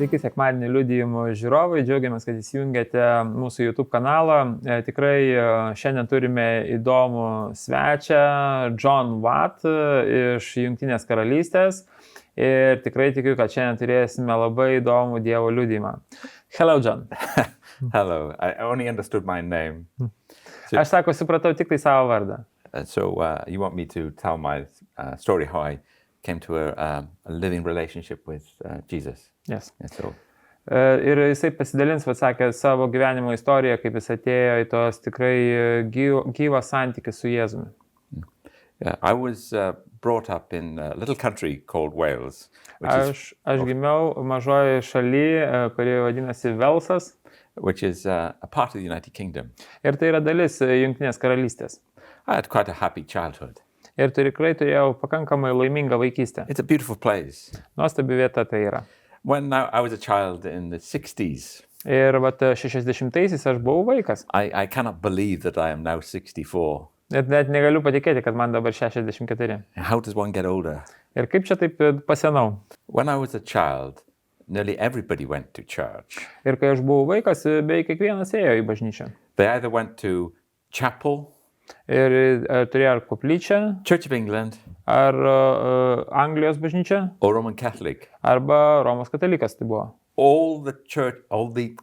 Sveiki, sekmadienį liudijimų žiūrovai, džiaugiamės, kad įsijungėte mūsų YouTube kanalą. Tikrai šiandien turime įdomų svečią, John Watt iš Jungtinės karalystės. Ir tikrai tikiu, kad šiandien turėsime labai įdomų Dievo liudijimą. Hello, John. Hello. I only understood my name. Aš supratau tik tai savo vardą. So you want me to tell my story how I came to a living relationship with Jesus. Yes. So. Ir jisai pasidalins, sakė, savo gyvenimo istoriją, kaip jis atėjo į tos tikrai gyvą santykį su Jėzumi. I was brought up in a little country called Wales. Aš gimiau mažoje šalyje, kuri vadinasi Velsas. Which is a part of the United Kingdom. Ir tai yra dalis Jungtinės karalystės. I had quite a happy childhood. Ir tikrai turėjau pakankamai laimingą vaikystę. It's a beautiful place. Nuostabi vieta tai yra. When I was a child in the 60s. Ir 60-aisiais aš buvau vaikas. I cannot believe that I am now 64. Net negaliu patikėti, kad man dabar 64. How does one get older? Ir kaip čia taip pasenau? When I was a child, nearly everybody went to church. Ir kai aš buvau vaikas, beveik kiekvienas ėjo į bažnyčią. They either went to chapel. Ir turėjo ar koplyčią, Church of England, ar Anglijos bažnyčią, or Roman Catholic. Arba Romos katalikas tai buvo. All the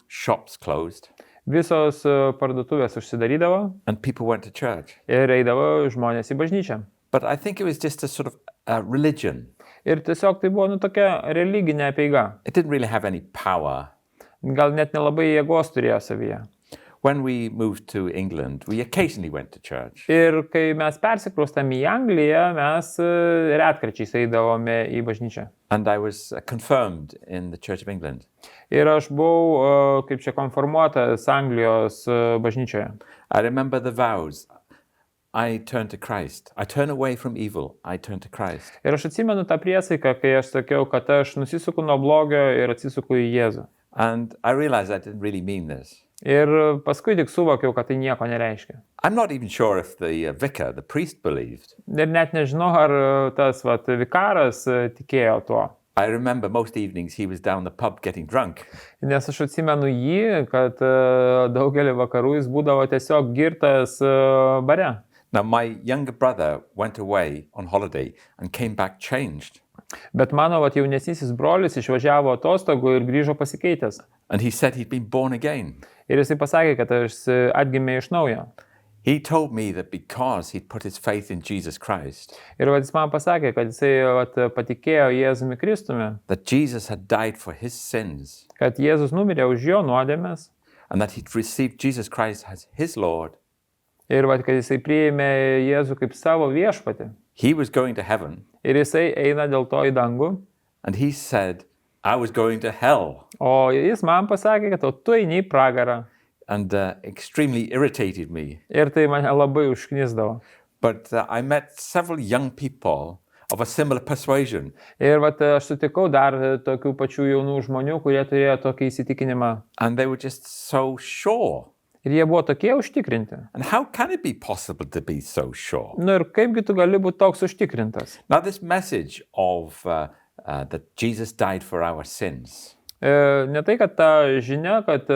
shops closed. Visos parduotuvės užsidarydavo. And people went to church. Ir eidavo žmonės į bažnyčią. But I think it was just a sort of religion. Ir tiesiog tai buvo tokia religinė apeiga. It didn't really have any power. Gal net nelabai jėgos turėjo savyje. When we moved to England, we occasionally went to church. Ir kai mes persikraustėm į Angliją, mes retkarčiais eidavome į bažnyčią. And I was confirmed in the Church of England. Ir aš buvau, kaip čia, konformuotas Anglijos bažnyčioje. I remember the vows. I turn to Christ. I turn away from evil. I turn to Christ. Ir aš atsimenu tą priesaiką, kai aš sakiau, kad aš nusisuku nuo blogio ir atsisuku į Jėzų. And I realized I didn't really mean this. Ir paskui tik suvokiau, kad tai nieko nereiškia. I'm not even sure if the vicar, the priest, believed. Ir net nežinau, ar tas vikaras tikėjo tuo. I remember most evenings he was down the pub getting drunk. Nes aš atsimenu jį, kad daugelį vakarų jis būdavo tiesiog girtas bare. Now my younger brother went away on holiday and came back changed. Bet mano jaunesnysis brolis išvažiavo atostogų ir grįžo pasikeitęs. And he said he'd been born again. Ir jisai pasakė, kad aš atgimė iš naujo. He told me that because he'd put his faith in Jesus Christ. Ir jis man pasakė, kad jisai patikėjo Jėzumi Kristumi. That Jesus had died for his sins. Kad Jėzus numirė už jo nuodėmes. And that he'd received Jesus Christ as his Lord. Ir kad jisai priėmė Jėzų kaip savo viešpatį. He was going to heaven. Ir jisai eina dėl to į dangų. And he said, I was going to hell. O jis man pasakė, kad tu eini į pragarą. And extremely irritated me. Ir tai mane labai užknisdavo. But I met several young people of a similar persuasion. Ir aš sutikau dar tokių pačių jaunų žmonių, kurie turėjo tokį įsitikinimą. And they were just so sure. Ir jie buvo tokie užtikrinti. And how can it be possible to be so sure? Ir kaipgi tu gali būti toks užtikrintas? Now this message of that Jesus died for our sins. Ne tai, kad ta žinia, kad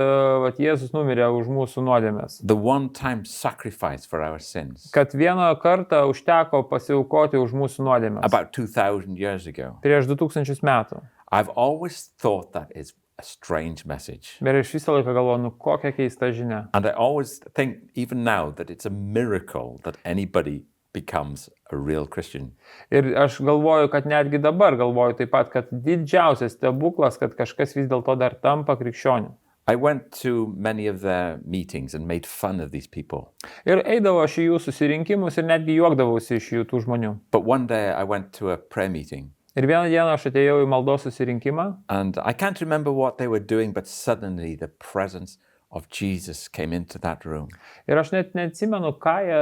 Jėzus numirė už mūsų nuodėmes. The one-time sacrifice for our sins. Kad vieną kartą užteko pasiaukoti už mūsų nuodėmes. About 2000 years ago. Prieš 2000 metų. I've always thought that is a strange message. Ir aš visą laiką galvoju, kokia keista žinia. And I always think, even now, that it's a miracle that anybody becomes a real Christian. Ir aš galvoju, kad netgi dabar galvoju taip pat, kad didžiausias stebuklas, kad kažkas vis dėlto dar tampa krikščioniu. I went to many of their meetings and made fun of these people. Ir eidavo aš į jų susirinkimus ir netgi juokdavausi iš jų tų žmonių. But one day I went to a prayer meeting. Ir vieną dieną aš atėjau į maldos susirinkimą. And I can't remember what they were doing, but suddenly the presence of Jesus came into that room. Ir aš net neatsimenu, ką jie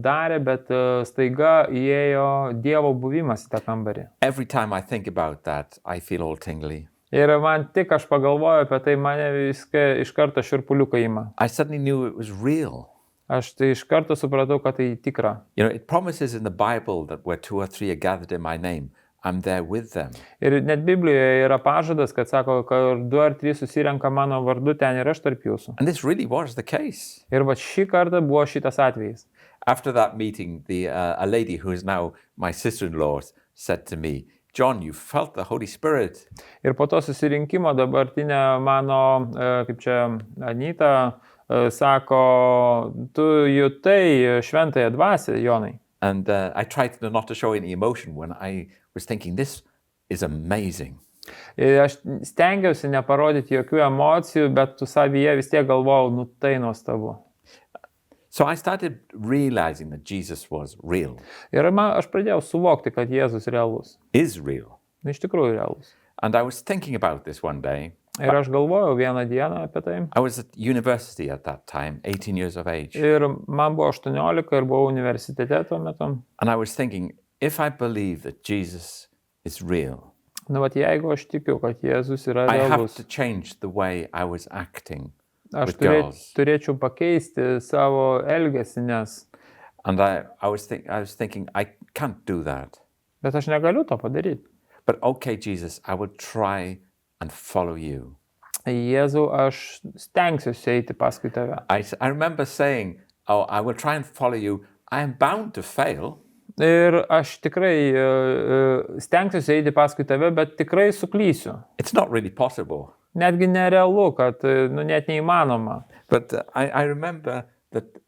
darė, bet staiga įėjo Dievo buvimas į tą kambarį. Every time I think about that, I feel all tingly. Ir man tik aš pagalvoju apie tai, mane viską iš karto šiurpuliukai ima. I suddenly knew it was real. Aš tai iš karto supratau, kad tai tikra. You know, it promises in the Bible that where two or three are gathered in my name, I'm there with them. Ir net Biblijoje yra pažadas, kad sako, kad 2 ar 3 susirenka mano vardu, ten ir aš tarp jūsų. And this really was the case. Ir va šį kartą buvo šitas atvejis. After that meeting, a lady who is now my sister-in-law said to me, John, you felt the Holy Spirit. Ir po to susirinkimo dabartinė mano, kaip čia, Anita, sako, tu jutai šventąją dvasią, Jonai. And I tried not to show any emotion when I was thinking, this is amazing. Ir aš stengiausi neparodyti jokių emocijų, bet tu savyje vis tiek galvojau, nu tai nuostabu. So I started realizing that Jesus was real. Ir aš pradėjau suvokti, kad Jėzus realus. Is real. Iš tikrųjų realus. And I was thinking about this one day. Ir aš galvojau vieną dieną apie tai. I was at university at that time, 18 years of age. Ir man buvo 18 ir buvau universitete tuo metu. And I was thinking, if I believe that Jesus is real, Nu, vat jeigu aš tikiu, kad Jėzus yra I have realus, to change the way I was acting aš with girls. turėčiau pakeisti savo elgesį, nes... And I was thinking, I can't do that. Bet aš negaliu to padaryti. But okay, Jesus, I will try and follow you. Jėzau, aš stengsiuosi eiti paskui tave. I remember saying, oh, I will try and follow you. I am bound to fail. Ir aš tikrai stengsiuosi eiti paskui tave, bet tikrai suklysiu. It's not really possible. Netgi nerealu, kad net neįmanoma. But I remember that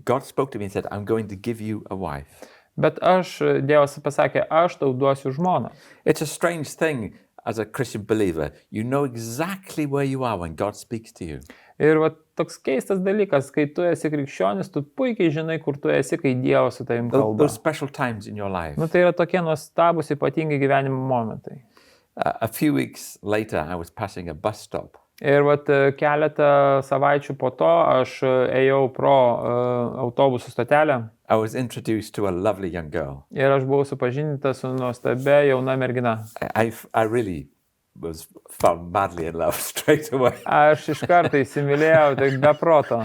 God spoke to me and said, I'm going to give you a wife. Bet Dievas pasakė, aš tau duosiu žmoną. It's a strange thing as a Christian believer. You know exactly where you are when God speaks to you. Ir va, toks keistas dalykas, kai tu esi krikščionis, tu puikiai žinai, kur tu esi, kai Dievas su tavim kalba. Those special times in your life. Nu, tai yra tokie nuostabus, ypatingi gyvenimo momentai. A few weeks later, I was passing a bus stop. Ir vat keletą savaičių po to aš ėjau pro autobusų stotelę. I was introduced to a lovely young girl. Ir aš buvau supažindintas su nuostabia jauna mergina. I really fell madly in love straight away. Aš iš karto įsimylėjau, tai be proto.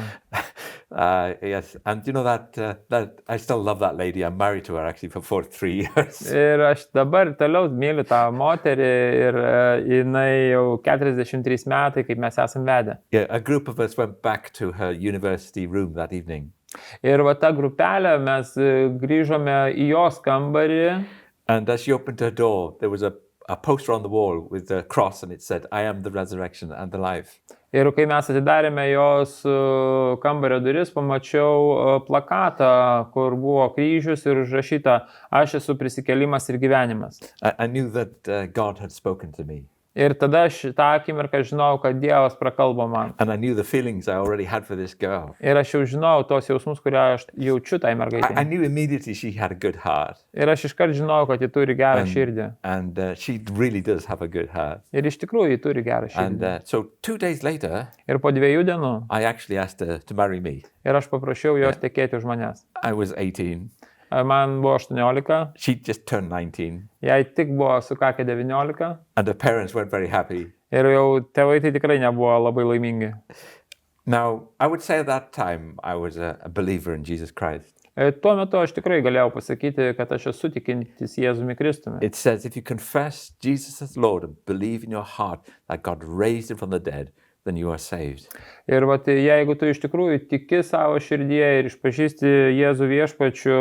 Yes, and you know that I still love that lady. I'm married to her actually for 3 years. Ir aš dabar toliau myliu tą moterį ir jinai jau 43 metai, kaip mes esam vedę. Yeah, a group of us went back to her university room that evening. Ir va tą grupelę mes grįžome į jos kambarį. And as she opened her door, there was a poster on the wall with a cross and it said, I am the resurrection and the life. Ir kai mes atidarėme jos kambario duris, pamačiau plakatą, kur buvo kryžius ir užrašyta, aš esu prisikėlimas ir gyvenimas. I knew that God had spoken to me. Ir tada aš tą akimirką žinau, kad Dievas prakalbo man. And I knew the feelings I already had for this girl. Ir aš jau žinau tos jausmus, kurie aš jaučiu tai mergaitei. I knew immediately she had a good heart. Ir aš iškart žinau, kad ji turi gerą širdį. And she really does have a good heart. Ir iš tikrųjų ji turi gerą širdį. And so 2 days later, ir po 2 dienų, I actually asked her to marry me. Ir aš paprašiau jos tekėti už manęs. I was 18. Man buvo 18. She just turned 19. Jai tik buvo sukakę 19. And her parents weren't very happy. Ir jau tėvai tai tikrai nebuvo labai laimingi. Now, I would say at that time I was a believer in Jesus Christ. Tuo metu aš tikrai galėjau pasakyti, kad aš esu tikintis Jėzumi Kristumi. It says, if you confess Jesus as Lord and believe in your heart that God raised him from the dead, then you are saved. Ir vat, jeigu tu iš tikrųjų tiki savo širdyje ir išpažįsti Jėzų viešpačiu,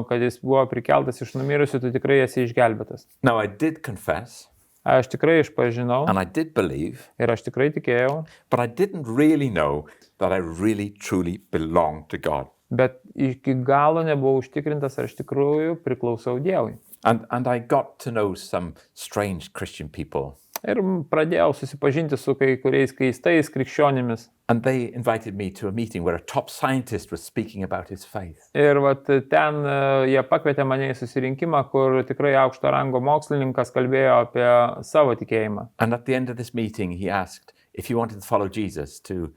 kad jis buvo prikeltas iš numirusių, tu tikrai esi išgelbėtas. Now, I did confess. Aš tikrai išpažinau. And I did believe. Ir aš tikrai tikėjau. But I didn't really know that I really, truly belonged to God. Bet iki galo nebuvau užtikrintas, ar iš tikrųjų priklausau Dievui. And I got to know some strange Christian people. Ir pradėjau susipažinti su kai kuriais keistais krikščionimis. And they invited me to a meeting where a top scientist was speaking about his faith. Ir vat ten jie pakvietė mane į susirinkimą, kur tikrai aukšto rango mokslininkas kalbėjo apie savo tikėjimą. And at the end of this meeting, he asked if you wanted to follow Jesus to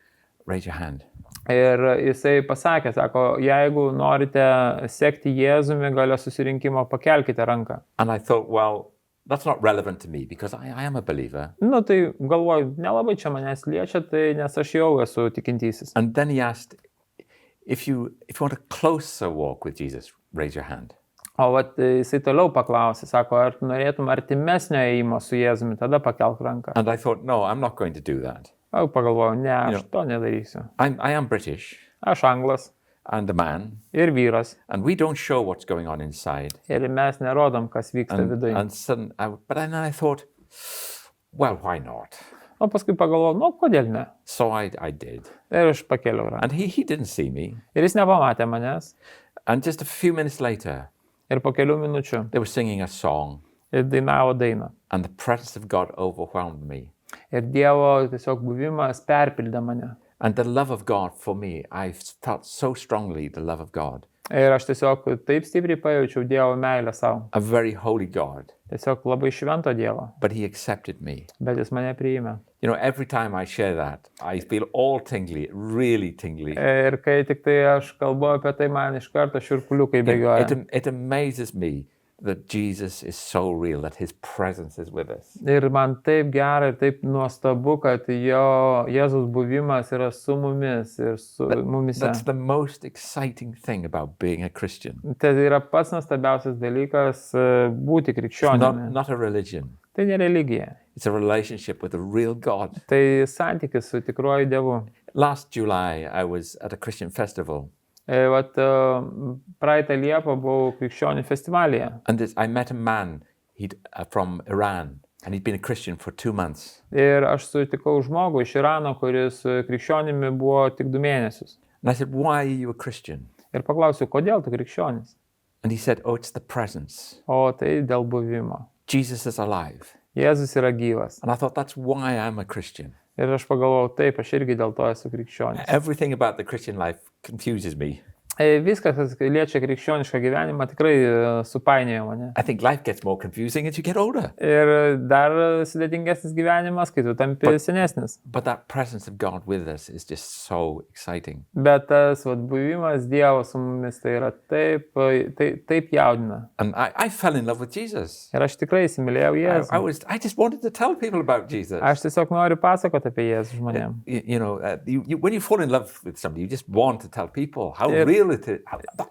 raise your hand. Ir jisai pasakė, sako, jeigu norite sekti Jėzumi, galio susirinkimo, pakelkite ranką. And I thought, well, that's not relevant to me because I am a believer. Nu, tai galvoju, nelabai čia manęs liečia, tai nes aš jau esu tikintysis. And then he asked, if you want a closer walk with Jesus, raise your hand. O vat jisai toliau paklausė, sako, ar tu norėtum artimesnio ėjimo su Jėzumi, tada pakelk ranką. And I thought, no, I'm not going to do that. O pagalvojau, ne, aš to nedarysiu. I am British Aš anglas and a man, ir vyras. and we don't show what's going on inside. Ir mes nerodom, kas vyksta viduje. But then I thought, well, why not? O paskui pagalvojau, nu, kodėl ne? So I did. Ir aš pakėliau ranką. And he didn't see me. Ir jis nepamatė manęs. And just a few minutes later, Ir po kelių minučių they were singing a song, ir dainavo dainą. and the presence of God overwhelmed me. Ir Dievo tiesiog buvimas perpildė mane. And the love of God for me, I felt so strongly the love of God. Ir aš tiesiog taip stipriai pajaučiau Dievo meilę savo. A very holy God. Tiesiog labai švento Dievo. But he accepted me. Bet jis mane priėmė. You know, every time I share that, I feel all tingly, really tingly. Ir kai tik tai aš kalbu apie tai, man iš karto šiurpuliukai bėgioja. It amazes me that Jesus is so real, that his presence is with us. Ir man taip gera ir taip nuostabu, kad jo Jėzus buvimas yra su mumis ir su mumise. That's the most exciting thing about being a Christian. Tai yra pats nuostabiausias dalykas būti krikščionimi. Not a religion. Tai ne religija. It's a relationship with a real God. Tai santykis su tikruoju Dievu. Last July, I was at a Christian festival. Vat praeitą Liepą buvau krikščionių festivalyje. And I met a man from Iran, and he'd been a Christian for 2 months. Ir aš sutikau žmogų iš Irano, kuris krikščionimi buvo tik 2 mėnesius. And I said, why are you a Christian? Ir paklausiau, kodėl tu krikščionis? And he said, oh, it's the presence. O tai dėl buvimo. Jesus is alive. Jėzus yra gyvas. And I thought, that's why I'm a Christian. Ir aš pagalvojau, taip, aš irgi dėl to esu krikščionis. Everything about the Christian life confuses me. Viskas, kas liečia krikščionišką gyvenimą, tikrai supainioja mane. I think life gets more confusing as you get older. Ir dar sudėtingesnis gyvenimas, kai tu tampi senesnis. But that presence of God with us is just so exciting. Bet tas buvimas Dievo su mumis, tai yra taip jaudina. And I fell in love with Jesus. Ir aš tikrai įsimylėjau Jėzų. I just wanted to tell people about Jesus. Aš tiesiog noriu pasakoti apie Jėzų žmonėm. You know, when you fall in love with somebody, you just want to tell people how real it is,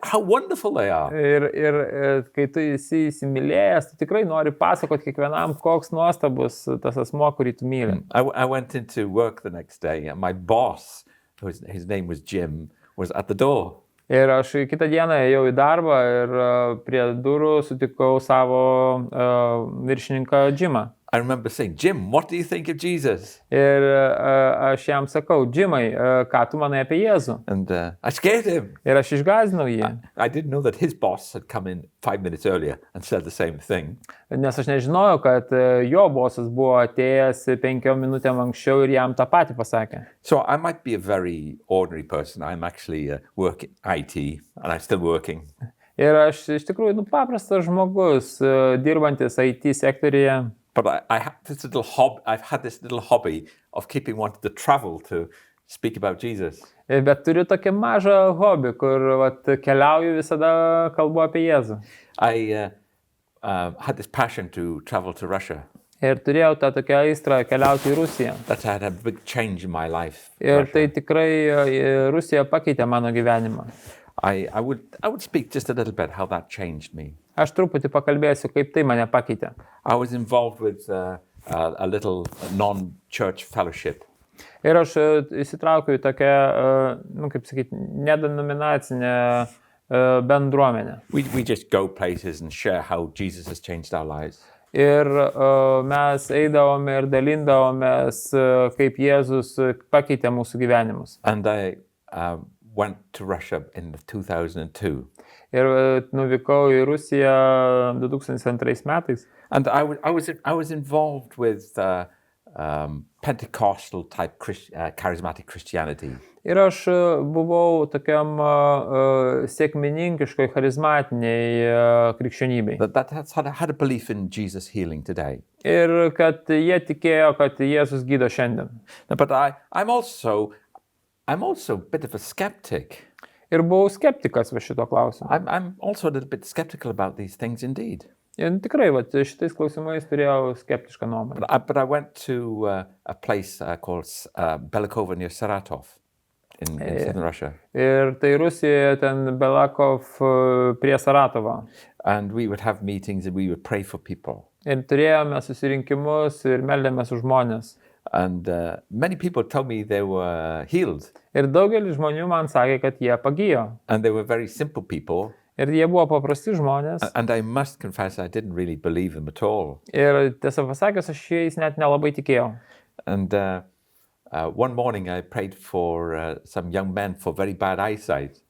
how wonderful they are. Ir kai tu esi įsimylėjęs, tu tikrai nori pasakoti kiekvienam, koks nuostabus tas asmo, kurį tu myli. I went into work the next day, and my boss, his name was Jim, was at the door. Ir aš kitą dieną ėjau į darbą ir prie durų sutikau savo viršininką Jimą. I remember saying, Jim, what do you think of Jesus? Ir aš jam sakau, Jimai, ką tu manai apie Jėzų? And I scared him. Ir aš išgąsdinau jį. I didn't know that his boss had come in 5 minutes earlier and said the same thing. Nes aš nežinojau, kad jo bosas buvo atėjęs 5 minutėm anksčiau ir jam tą patį pasakė. So I might be a very ordinary person. I'm actually working IT and I'm still working. Ir aš iš tikrųjų paprastas žmogus, dirbantis IT sektoriuje. But I've had this little hobby of keeping wanting to travel to speak about Jesus. Bet turiu tokį mažą hobį, kur keliauju visada kalbu apie Jėzų. I had this passion to travel to Russia. Ir turėjau tą tokią aistrą keliauti į Rusiją. That had a big change in my life. Ir tai tikrai Rusija pakeitė mano gyvenimą. I would speak just a little bit how that changed me. Aš truputį pakalbėsiu, kaip tai mane pakeitė. I was involved with a little non-church fellowship. Ir aš įsitraukiau į tokią, kaip sakyti, nedenominacinę bendruomenę. We just go places and share how Jesus has changed our lives. Ir mes eidavome ir dalindavomės, kaip Jėzus pakeitė mūsų gyvenimus. And I went to Russia in 2002. Ir nuvykau į Rusiją 2002 metais. And I was involved with Pentecostal type charismatic Christianity. Ir aš buvau tokiam sėkmininkiškoj charizmatiniai krikščionybei. That had a belief in Jesus healing today. Ir kad jie tikėjo, kad Jėzus gydo šiandien. But I'm also a bit of a skeptic. Ir buvau skeptikas va šito klausimu. I'm also a little bit skeptical about these things indeed. Ir tikrai, va, šitais klausimais turėjau skeptišką nuomonę. But I went to a place called Belikova near Saratov. in southern Russia. Ir tai Rusijoje ten Belakov prie Saratovo. And we would have meetings and we would pray for people. Ir turėjome susirinkimus ir meldėmės už žmonės. And many people told me they were healed. Ir daugelis žmonių man sakė, kad jie pagijo. And they were very simple people. Ir jie buvo paprasti žmonės. And I must confess, I didn't really believe them at all. Ir tiesą pasakęs, aš jais net nelabai tikėjau. And one morning I prayed for some young men for very bad eyesight.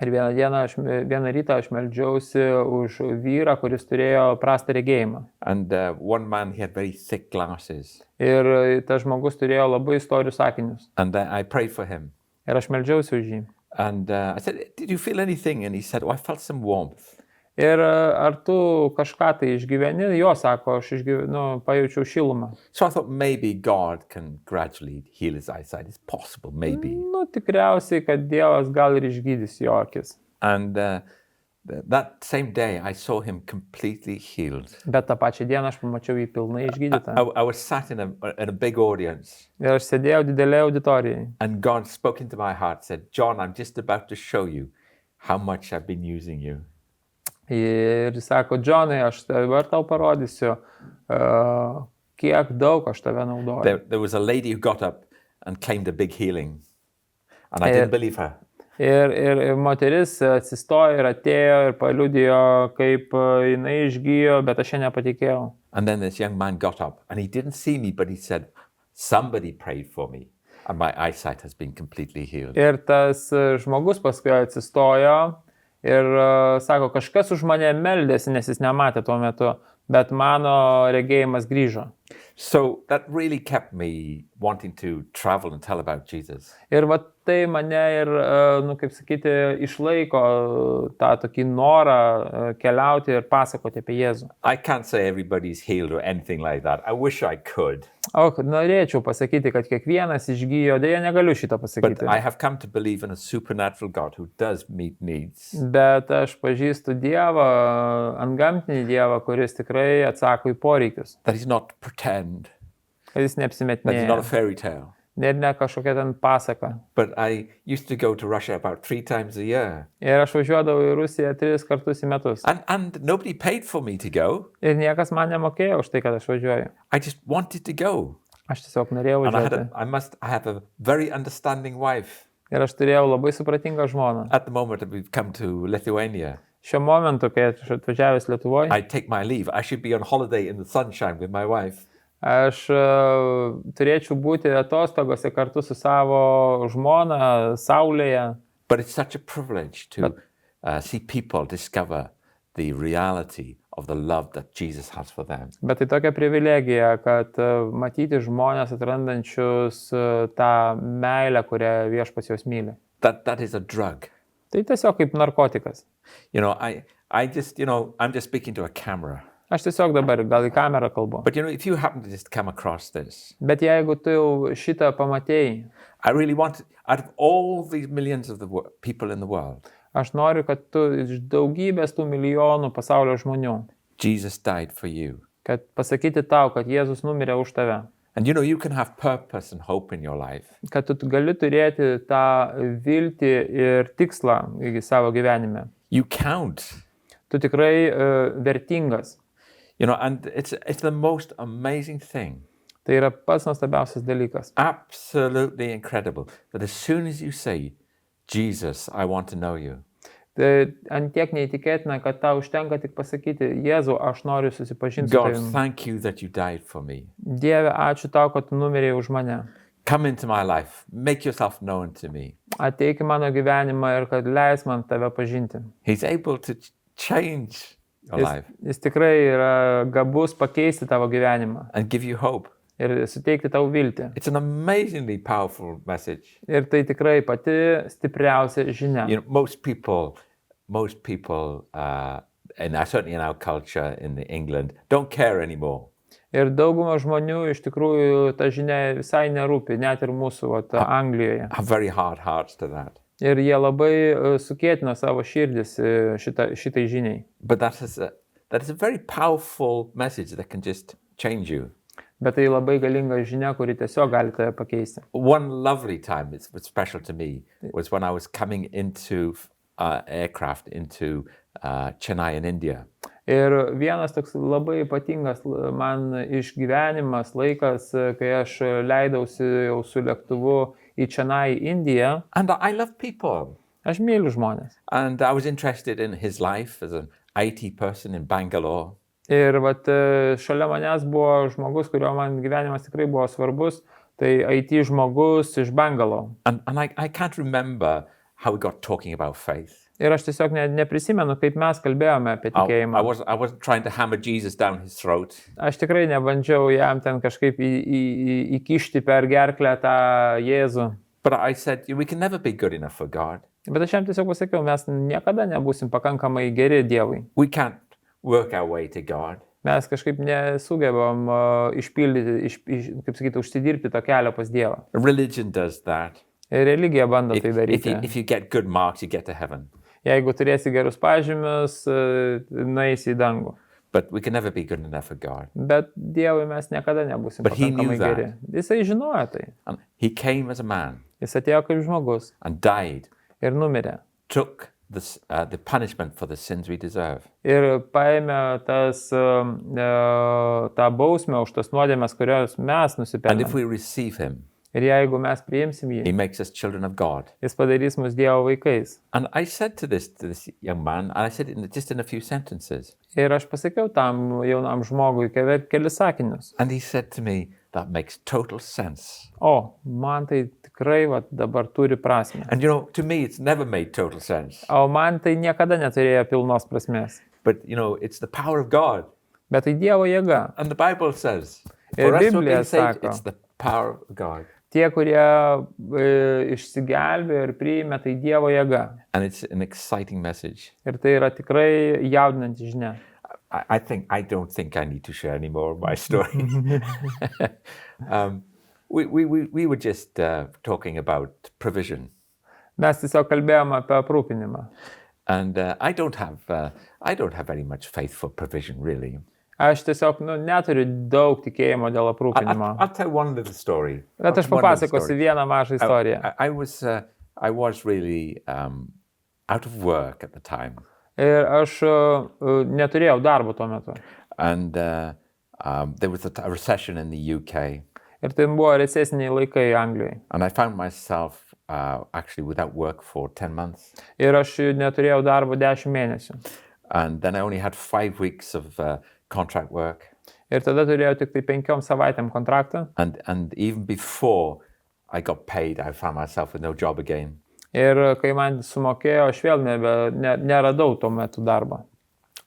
Ir vieną rytą aš meldžiausi už vyrą, kuris turėjo prastą regėjimą. And one man, he had very thick glasses. Ir tas žmogus turėjo labai storius akinius. And I prayed for him. Ir aš meldžiausi už jį. And I said, did you feel anything? And he said, oh, I felt some warmth. Ir ar tu kažką tai išgyveni? Jo, sako, aš pajaučiau šilumą. So I thought maybe God can gradually heal his eyesight. It's possible, maybe. Tikriausiai, kad Dievas gal ir išgydys jo akis. And that same day, I saw him completely healed. Bet tą pačią dieną aš pamačiau jį pilnai išgydytą. I was sat in a big audience. Ir aš sėdėjau didelėje auditorijoje. And God spoke into my heart, said, John, I'm just about to show you how much I've been using you. Ir sako, Johnai, aš dabar tau parodysiu, kiek daug aš tave naudoju. There was a lady who got up and claimed a big healing. And I didn't believe her. Ir moteris atsistojo ir atėjo ir paliudijo, kaip jinai išgijo, bet aš ją nepatikėjau. And then this young man got up and he didn't see me, but he said, somebody prayed for me. And my eyesight has been completely healed. Ir tas žmogus paskui atsistojo ir sako, kažkas už mane meldėsi, nes jis nematė tuo metu, bet mano regėjimas grįžo. So that really kept me wanting to travel and tell about Jesus. Ir va tai mane ir, kaip sakyti, išlaiko tą tokį norą keliauti ir pasakoti apie Jėzų. I can't say everybody's healed or anything like that. I wish I could. Norėčiau pasakyti, kad kiekvienas išgijo, dėja negaliu šitą pasakyti. But I have come to believe in a supernatural God who does meet needs. Bet aš pažįstu Dievą, antgamtinį Dievą, kuris tikrai atsako į poreikius. That is not pretend. Kad jis That is neapsimetinėja. not a fairy tale. Ir ne kažkokia ten pasaka. But I used to go to Russia about 3 times a year. Ir aš važiuodavau į Rusiją 3 kartus į metus. And nobody paid for me to go. Ir niekas man nemokėjo už tai, kad aš važiuoju. I just wanted to go. Aš tiesiog norėjau And I važiuoti. have a very understanding wife. Ir aš turėjau labai supratingą žmoną. At the moment that we've come to Lithuania, Šiuo momentu, kai aš atvažiavęs Lietuvoje, I take my leave. I should be on holiday in the sunshine with my wife. aš turėčiau būti atostogose kartu su savo žmona saulėje. But it's such a privilege to see people discover the reality of the love that Jesus has for them. Bet tai tokia privilegija, kad matyti žmonės atrandančius tą meilę, kurią Viešpats juos myli. That is a drug. Tai tiesiog kaip narkotikas. You know, I'm just speaking to a camera. Aš tiesiog dabar gal į kamerą kalbu. But you know, if you happen to just come across this, Bet jeigu tu jau šitą pamatėjai, I really want, out of all these millions of people in the world, aš noriu, kad tu iš daugybės tų milijonų pasaulio žmonių, Jesus died for you. kad pasakyti tau, kad Jėzus numirė už tave. And you know, you can have purpose and hope in your life. Kad tu gali turėti tą viltį ir tikslą į savo gyvenime. You count. Tu tikrai vertingas. You know, and it's the most amazing thing. Tai yra pats nuostabiausias dalykas. Absolutely incredible that as soon as you say, Jesus, I want to know you. Tai ant tiek neįtikėtina, kad tau užtenka tik pasakyti, Jėzau, aš noriu susipažinti su God, tavimi. thank you that you died for me. Dieve, ačiū tau, kad tu numirėjai už mane. Come into my life. Make yourself known to me. Ateik į mano gyvenimą ir kad leis man tave pažinti. He's able to change your life Jis tikrai yra gabus pakeisti tavo gyvenimą and give you hope. ir suteikti tau viltį. It's an amazingly powerful message. Ir tai tikrai pati stipriausia žinia. You know, most people, and certainly in our culture in England, don't care anymore. Ir dauguma žmonių iš tikrųjų ta žinia visai nerūpi, net ir mūsų Anglijoje. Have very hard hearts to that. Ir jie labai sukėtina savo širdis šitai žiniai. But that is a very powerful message that can just change you. Bet tai labai galinga žinia, kuri tiesiog gali tave pakeisti. One lovely time, it's special to me, was when I was coming into aircraft into Chennai in India. Ir vienas toks labai ypatingas man išgyvenimas laikas, kai aš leidausi jau su lėktuvu į Chennai, Indiją. And I love people. Aš myliu žmonės. And I was interested in his life as an IT person in Bangalore. Ir vat, šalia manęs buvo žmogus, kurio man gyvenimas tikrai buvo svarbus, tai IT žmogus iš Bangalore. And I can't remember how we got talking about faith. Ir aš tiesiog neprisimenu, kaip mes kalbėjome apie tikėjimą. I wasn't trying to hammer Jesus down his throat. Aš tikrai nebandžiau jam ten kažkaip įkišti per gerklę tą Jėzų. But I said, we can never be good enough for God. Bet aš jam tiesiog pasakiau, mes niekada nebūsim pakankamai geri Dievui. We can't work our way to God. Mes kažkaip nesugebam išpildyti, kaip sakyti, užsidirbti to kelio pas Dievą. Religion does that. Ir religija bando tai daryti. If you get good marks, you get to heaven. Jeigu turėsi gerus pažymius, nueisi į dangų. But we can never be good enough for God. Bet Dievui mes niekada nebūsim pakankamai geri. Jisai žinojo tai. And he came as a man. Jis atėjo kaip žmogus. And died. Ir numirė. Took the punishment for the sins we deserve. Ir paėmė tą bausmę už tas nuodėmes, kurios mes nusipelnėme. And if we receive him, ir jeigu mes priimsim jį, he makes us children of God. Jis padarys mus Dievo vaikais. And I said to this young man, and I said it just in a few sentences. Ir aš pasakiau tam jaunam žmogui kelis sakinius. And he said to me, that makes total sense. O, man tai tikrai dabar turi prasmę. And you know, to me it's never made total sense. O man tai niekada neturėjo pilnos prasmės. But you know, it's the power of God. Bet tai Dievo jėga. And the Bible says, Ir for us to be Biblija saved, sako, it's the power of God. Tie, kurie išsigelbėjo ir priėmė, tai Dievo jėga. And it's an exciting message. Ir tai yra tikrai jaudinanti žinia. I don't think I need to share any more of my story. We were just talking about provision. Mes tiesiog kalbėjome apie aprūpinimą. And I don't have very much faith for provision, really. Aš tiesiog neturiu daug tikėjimo dėl aprūpinimo. I'll tell one little story. Bet aš papasakosiu vieną mažą istoriją. I was really out of work at the time. Ir aš neturėjau darbo tuo metu. And there was a recession in the UK. Ir tai buvo recesiniai laikai Anglijoje. And I found myself actually without work for 10 months. Ir aš neturėjau darbo 10 mėnesių. And then I only had 5 weeks of contract work. Ir tada turėjau tik tai 5 savaitėm kontraktą. And even before I got paid, I found myself with no job again. Ir kai man sumokėjo, aš vėl neradau tuo metu darbą.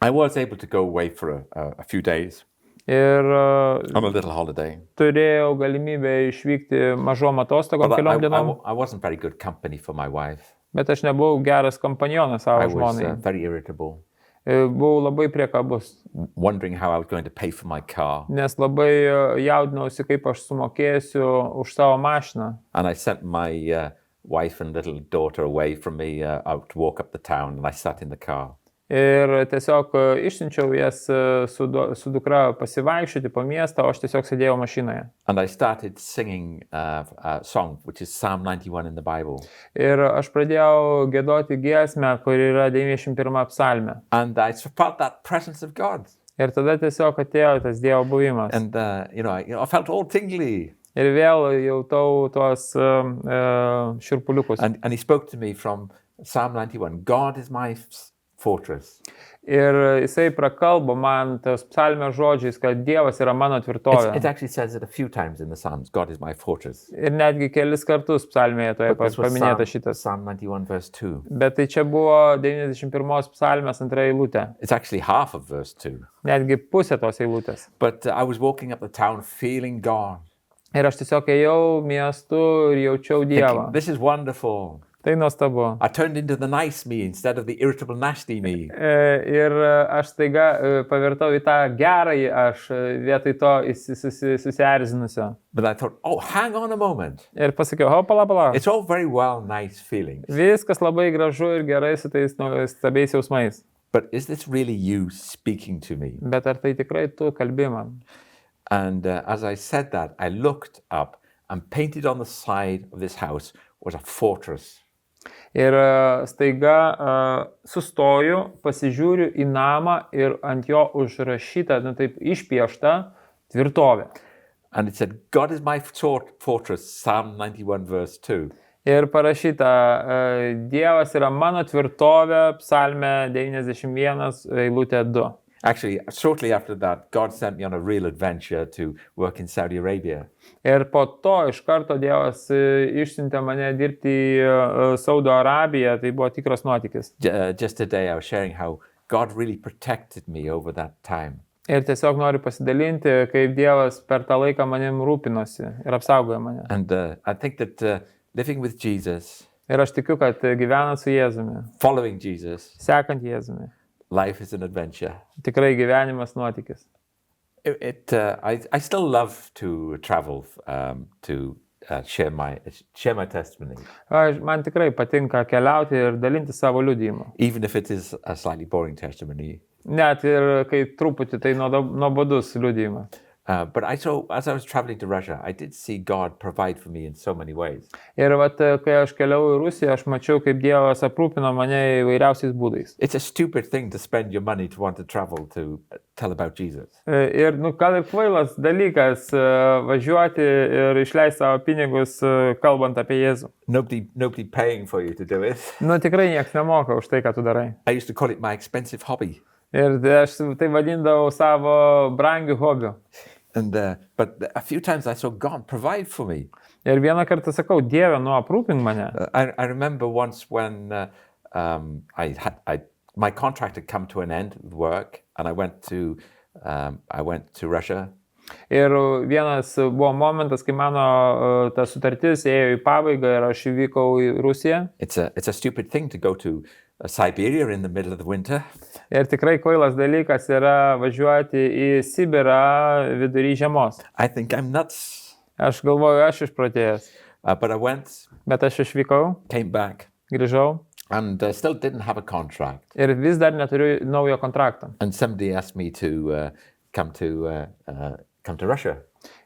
I was able to go away for a few days. Ir on a little holiday. Turėjau galimybę išvykti mažom atostogom keliom dienom. I wasn't very good company for my wife. Bet aš nebuvau geras kompanionas savo žmonai. I was very irritable. Buvau labai priekabus. Wondering how I was going to pay for my car. Nes labai jaudinausi, kaip aš sumokėsiu už savo mašiną. And I sent my wife and little daughter away from me out to walk up the town, and I sat in the car. Ir tiesiog išsiunčiau jas su dukra pasivaikščioti po miestą, o aš tiesiog sėdėjau mašinoje. And I started singing a song which is Psalm 91 in the Bible. Ir aš pradėjau giedoti giesmę, kuri yra 91 psalmė. And I felt that presence of God. Ir tada tiesiog atėjo tas Dievo buvimas. And I felt all tingly. Ir vėl jautau tuos šiurpuliukus. And he spoke to me from Psalm 91. God is my fortress. Ir jisai prakalbo man tos psalmės žodžiais, kad Dievas yra mano tvirtovė. It actually says it a few times in the Psalms. God is my fortress. Ir netgi kelis kartus psalmėje toje paminėta šitas. Psalm 91 verse 2. Bet tai čia buvo 91 psalmės antra eilutė. It's actually half of verse 2. Netgi pusė tos eilutės. But I was walking up the town feeling God. Ir aš tiesiog ėjau miestu ir jaučiau Dievą. This is wonderful. Tai nuostabu. I turned into the nice me instead of the irritable, nasty me. Ir aš staiga pavirtau į tą gerąjį aš vietoj to susierzinusio. But I thought, hang on a moment. Ir pasakiau, pala. It's all very well, nice feelings. Viskas labai gražu ir gerai su tais stabiais jausmais. But is this really you speaking to me? Bet ar tai tikrai tu kalbi man? And as I said that, I looked up and painted on the side of this house was a fortress. Ir staiga sustoju, pasižiūriu į namą ir ant jo užrašyta, taip išpiešta tvirtovė. And it said, God is my fortress, Psalm 91 verse 2. Ir parašyta, Dievas yra mano tvirtovė, Psalme 91, eilutė 2. Actually, shortly after that, God sent me on a real adventure to work in Saudi Arabia. Ir po to iš karto Dievas išsiuntė mane dirbti į Saudo Arabiją, tai buvo tikras nuotykis. Just today I was sharing how God really protected me over that time. Ir tiesiog noriu pasidalinti, kaip Dievas per tą laiką manim rūpinosi ir apsaugojo mane. And I think that living with Jesus, Ir aš tikiu, kad gyvenant su Jėzumi, following Jesus, sekant Jėzumi, life is an adventure. tikrai gyvenimas nuotykis. I still love to travel to share my testimony, Man tikrai patinka keliauti ir dalinti savo liudijimu. even if it is a slightly boring testimony. Net ir kai truputį tai nuobodus liudijimas. But I saw, as I was traveling to Russia, I did see God provide for me in so many ways. Ir kai aš keliauju į Rusiją, aš mačiau, kaip Dievas aprūpino mane įvairiausiais būdais. It's a stupid thing to spend your money to want to travel to tell about Jesus. Ir gal ir kvailas dalykas važiuoti ir išleisti savo pinigus, kalbant apie Jėzų. Nobody paying for you to do it. Tikrai niekas nemoka už tai, ką tu darai. I used to call it my expensive hobby. Ir aš tai vadindavau savo brangių hobių. And but a few times I saw God provide for me. Ir vieną kartą sakau, Dieve, aprūpink mane. I remember once when my contract had come to an end with work, and I went to Russia. Ir vienas buvo momentas, kai mano ta sutartis ėjo į pabaigą ir aš įvykau į Rusiją. It's a stupid thing to go to Siberia in the middle of the winter. Ir tikrai kvailas dalykas yra važiuoti į Sibirą vidury žiemos. I think I'm nuts. Aš galvoju, aš išprotėjęs. But I went. Bet aš išvykau. Came back. Grįžau. And still didn't have a contract. Ir vis dar neturiu naujo kontrakto. And somebody asked me to come to Russia.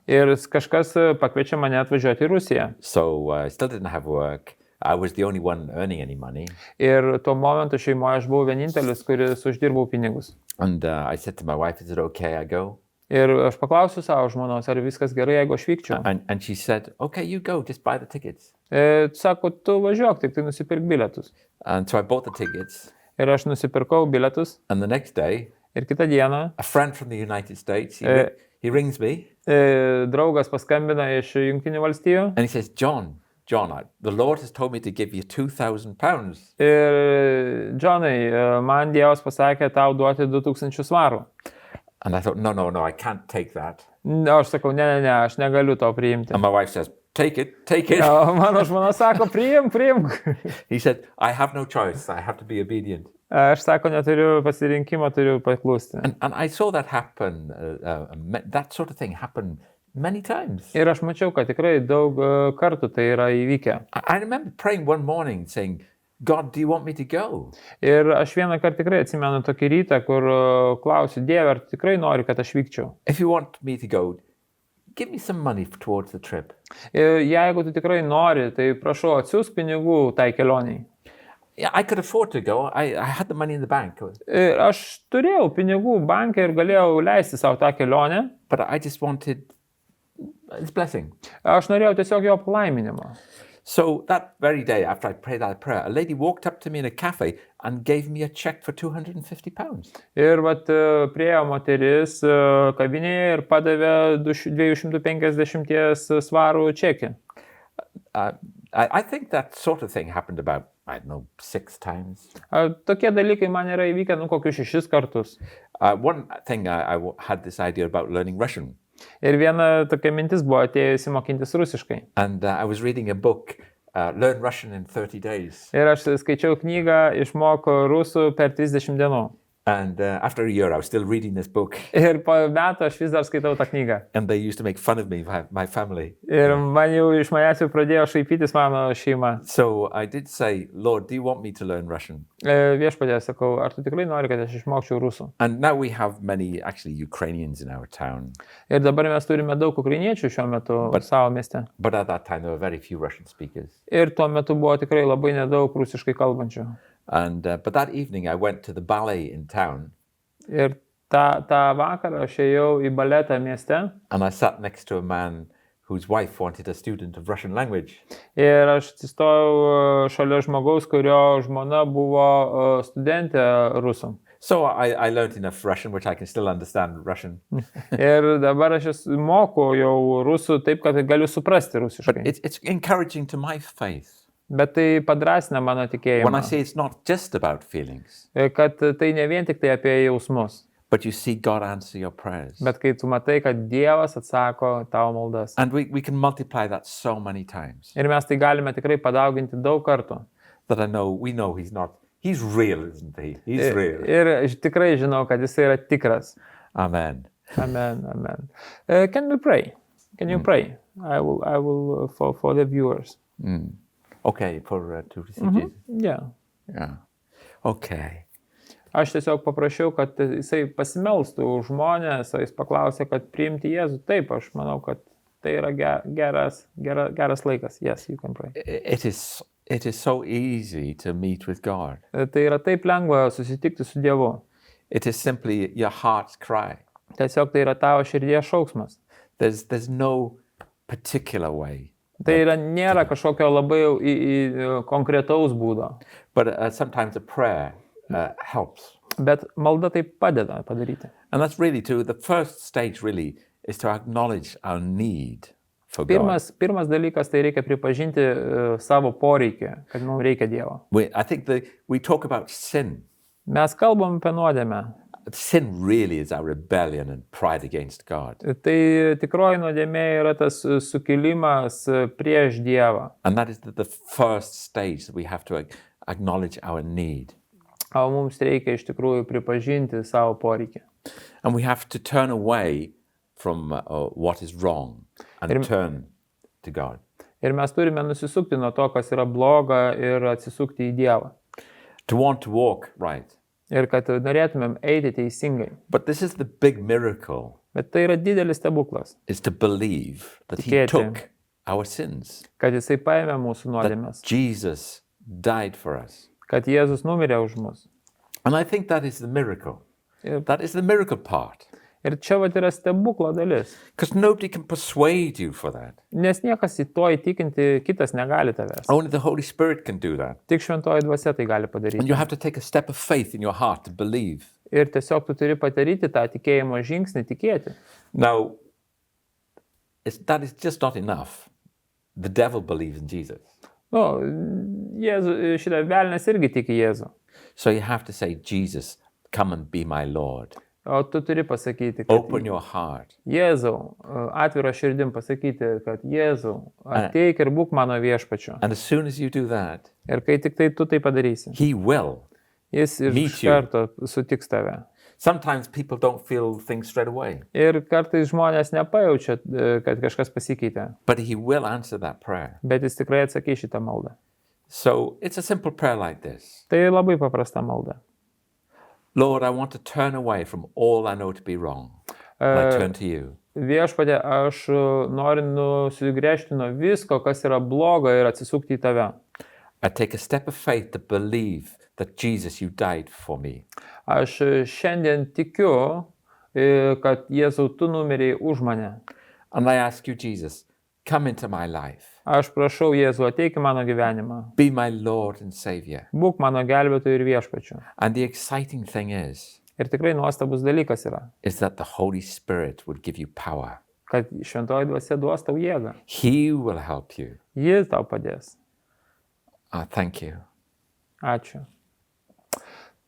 Ir kažkas pakviečia mane atvažiuoti į Rusiją. So I still didn't have work. I was the only one earning any money. Ir tuo momentu šeimoje aš buvau vienintelis, kuris uždirbau pinigus. And I said to my wife, is it okay I go? Ir aš paklausiu savo žmonos, ar viskas gerai, jeigu aš vykčiau. And she said, okay, you go, just buy the tickets. Sako, tu važiuok, tik tai nusipirk bilietus. And so I bought the tickets. Ir aš nusipirkau bilietus. And the next day, ir kitą dieną, a friend from the United States, he rings me. Draugas paskambina iš Jungtinių valstijų. And he says, John, the Lord has told me to give you £2,000. Ir Johnai, man Dievas pasakė tau duoti 2000 svarų. And I thought, no, I can't take that. Aš sakau, ne, aš negaliu to priimti. And my wife says, take it. Mano žmona sako, priimk. He said, I have no choice. I have to be obedient. Aš sako, neturiu pasirinkimo, turiu paklusti. And I saw that happen, that sort of thing happen many times. Ir aš mačiau, kad tikrai daug kartų tai yra įvykę. I remember praying one morning saying, God, do you want me to go? Ir aš vieną kartą tikrai atsimenu tokį rytą, kur klausiu, Dieve, ar tikrai nori, kad aš vykčiau? If you want me to go, give me some money towards the trip. Ir jeigu tu tikrai nori, tai prašau, atsiųsk pinigų tai kelioniai. Yeah, I could afford to go. I had the money in the bank. Ir aš turėjau pinigų banke ir galėjau leisti savo tą kelionę. But I just wanted his blessing. Aš norėjau tiesiog jo palaiminimo. So that very day, after I prayed that prayer, a lady walked up to me in a cafe and gave me a check for £250. Ir priėjo moteris kavinėje ir padavė 250 svarų čekį. I think that sort of thing happened about, I don't know, 6 times. Tokie dalykai man yra įvykę, kokius 6 kartus. One thing I had this idea about learning Russian. Ir viena tokia mintis buvo atėjusi mokintis rusiškai. And I was reading a book, Learn Russian in 30 Days. Ir aš skaičiau knygą Išmok rusų per 30 dienų. And after a year, I was still reading this book, Ir po metų aš vis dar skaitau tą knygą. and they used to make fun of me, my family. Ir man jau iš manęs jau pradėjo šaipytis mano šeima. So I did say, Lord, do you want me to learn Russian? Viešpatie, sakau, ar tu tikrai nori, kad aš išmokčiau rusų? And now we have many, actually, Ukrainians in our town. Ir dabar mes turime daug ukrainiečių šiuo metu savo mieste. But at that time, there were very few Russian speakers. Ir tuo metu buvo tikrai labai nedaug rusiškai kalbančių. And but that evening, I went to the ballet in town. Ir tą vakarą aš ėjau į baletą mieste. And I sat next to a man whose wife wanted a student of Russian language. Ir aš atsistojau šalia žmogaus, kurio žmona buvo studentė rusų. So I learned enough Russian, which I can still understand Russian. Ir dabar aš moku jau rusų taip, kad galiu suprasti rusiškai. It's encouraging to my faith. Bet tai padrasina mano When I tikėjimą. say it's not just about feelings, Kad tai ne vien tik tai apie jausmus. but you see God answer your prayers. Bet kai tu matai, kad Dievas atsako tavo maldas. And we can multiply that so many times Ir mes tai galime tikrai padauginti daug kartų. that we know he's real, isn't he? He's real. Ir aš tikrai žinau, kad jis yra tikras. Amen. Amen, amen. Can we pray? Can you pray? I will for the viewers. Okay, to receive Jesus. Yeah. Yeah. Okay. Aš tiesiog paprašiau, kad jisai pasimelstų už žmonės, jis paklausė, kad priimti Jėzų. Taip, aš manau, kad tai yra geras laikas. Yes, you can pray. It is so easy to meet with God. Tai yra taip lengva susitikti su Dievu. It is simply your heart's cry. Tiesiog tai yra tavo širdies šauksmas. There's no particular way. Tai yra nėra kažkokio labai konkretaus būdo. But sometimes a prayer helps. Bet malda tai padeda padaryti. And that's really the first stage really is to acknowledge our need for God. Pirmas dalykas tai reikia pripažinti savo poreikį, kad mums reikia Dievo. I think we talk about sin. Mes kalbam apie nuodėmę. Sin really is our rebellion and pride against God. Tai tikroji nuodėmė yra tas sukilimas prieš Dievą. And that is the first stage that we have to acknowledge our need. O mums reikia iš tikrųjų pripažinti savo poreikį. And we have to turn away from what is wrong and turn to God. Ir mes turime nusisukti nuo to, kas yra bloga, ir atsisukti į Dievą. To want to walk right. Ir kad norėtumėm eiti teisingai. But this is the big miracle. Bet tai yra didelis stebuklas. Is to believe that he took our sins. Kad jisai paėmė mūsų nuodėmes. That Jesus died for us. Kad Jėzus numirė už mus. And I think that is the miracle. That is the miracle part. Ir čia vat yra stebuklo dalis. Because nobody can persuade you for that. Nes niekas į to įtikinti kitas negali tavęs. Only the Holy Spirit can do that. Tik šventoji dvasia tai gali padaryti. And you have to take a step of faith in your heart to believe. Ir tiesiog tu turi padaryti tą tikėjimo žingsnį, tikėti. Now, that is just not enough. The devil believes in Jesus. Šitą velnias irgi tiki Jėzų. So you have to say, Jesus, come and be my Lord. O tu turi pasakyti, kad Open your heart. Jėzau, atvira širdim pasakyti, kad Jėzau, ateik ir būk mano viešpačiu. And as soon as you do that, ir kai tik tai tu tai padarysi, he will jis iš karto sutiks tave. Sometimes people don't feel things straight away. Ir kartais žmonės nepajaučia, kad kažkas pasikeitė. But he will answer that prayer. Bet jis tikrai atsakys šitą maldą. So it's a simple prayer like this. Tai labai paprasta malda. Lord, I want to turn away from all I know to be wrong. I turn to you. Viešpatie, aš noriu nusigręžti nuo visko, kas yra bloga, ir atsisukti į tave. I take a step of faith to believe that Jesus, you died for me. Aš šiandien tikiu, kad Jėzau, tu numirei už mane. And I ask you, Jesus, come into my life. Aš prašau Jėzų, ateik į mano gyvenimą. Be my Lord and Savior. Būk mano gelbėtoju ir viešpačiu. And the exciting thing is tikrai nuostabus dalykas yra, that the Holy Spirit would give you power. Kad šventoji dvasia duos tau jėgą. He will help you. Jis tau padės. Thank you. Ačiū.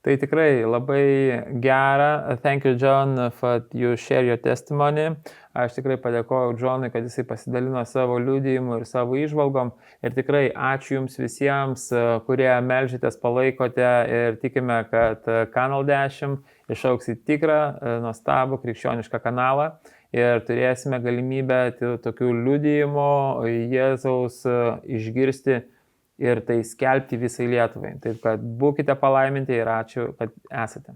Tai tikrai labai gera. Thank you, John, for you share your testimony. Aš tikrai padėkoju Johnui, kad jisai pasidalino savo liudijimu ir savo įžvalgom. Ir tikrai ačiū Jums visiems, kurie melžitės, palaikote ir tikime, kad Kanal 10 išauks į tikrą, nuostabų krikščionišką kanalą. Ir turėsime galimybę tokių liudijimų Jėzaus išgirsti ir tai skelbti visai Lietuvai. Taip kad būkite palaiminti ir ačiū, kad esate.